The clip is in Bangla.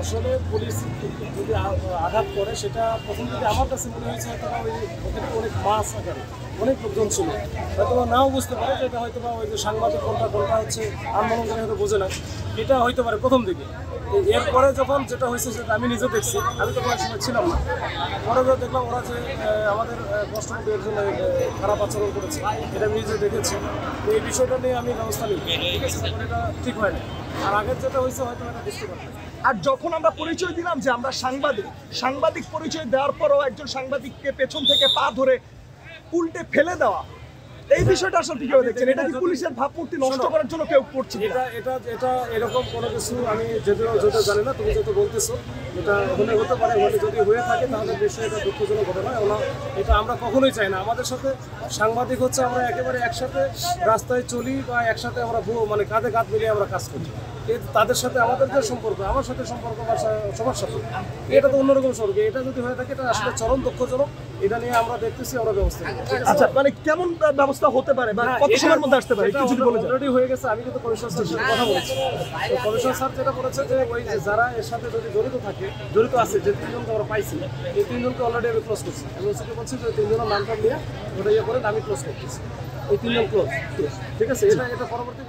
আসলে পুলিশ যদি আঘাত করে সেটা প্রথম থেকে আমার কাছে মনে হয়েছে হয়তো ওই ওখানে অনেক মাছ আকারে অনেক লোকজন ছিল, হয়তো নাও বুঝতে পারে যে এটা হয়তো ওই যে সাংবাদিক কোনটা হচ্ছে আন্দোলনকারী হয়তো বোঝে না, এটা হইতে পারে প্রথম দিকে। এরপরে যখন যেটা হয়েছে সেটা আমি নিজে দেখছি, আমি তো কোনো সময় ছিলাম না, পরে দেখলাম ওরা যে আমাদের কষ্টমোটের জন্য খারাপ আচরণ করেছে, এটা আমি নিজে দেখেছি। এই বিষয়টা নিয়ে আমি ব্যবস্থা নিই, ঠিক আছে, এটা ঠিক হয় না। আর আগের যেটা হয়েছে হয়তো এটা বুঝতে পারতাম। আর যখন আমরা পরিচয় দিলাম যে আমরা সাংবাদিক পরিচয় দেওয়ার পরও একজন সাংবাদিককে পেছন থেকে পা ধরে উল্টে ফেলে দেওয়া, এই বিষয়টা আসলে কিভাবে দেখছেন? এটা কি পুলিশের ভাবমূর্তি নষ্ট করার জন্য কেউ করছে? এটা এরকম কোনো কিছু আমি যেটা জানি না, তুমি যত বলতেছো এটা হতে পারে, যদি হয়ে থাকে তাহলে বিষয়ে এটা দুঃখজনক ঘটনা। এটা আমরা কখনোই চাই না। আমাদের সাথে সাংবাদিক হচ্ছে আমরা একেবারে একসাথে রাস্তায় চলি বা একসাথে আমরা মানে কাঁধে কাঁধ মিলিয়ে আমরা কাজ করি। তাদের সাথে আমাদের যে সম্পর্ক, আমার সাথে সম্পর্ক বা সবার সাথে, এটা তো অন্যরকম সম্পর্ক। এটা যদি হয়ে থাকে এটা আসলে চরম দুঃখজনক। এটা নিয়ে আমরা দেখতেছি, আমরা ব্যবস্থা নিই। আচ্ছা, মানে কেমন ব্যবস্থা হতে পারে বা কত সময়ের মধ্যে আসতে পারে একটু যদি বলে দেন। অলরেডি হয়ে গেছে। আমি কিন্তু কমিশনার স্যারের সাথে কথা বলেছি। তো কমিশনার স্যার যেটা বলেছে যে ওই যারা এর সাথে যদি জড়িত আছে, যে তিনজনকে আমরা পাইছি, এই তিনজনকে অলরেডি আমি ক্লোজ করছি। আমি ওসিকে বলছি যে তিনজনের নামটা নিয়ে ওটা ইয়ে করে আমি ক্লোজ করতেছি। এই তিনজন ক্লোজ, ঠিক আছে। এটা পরবর্তী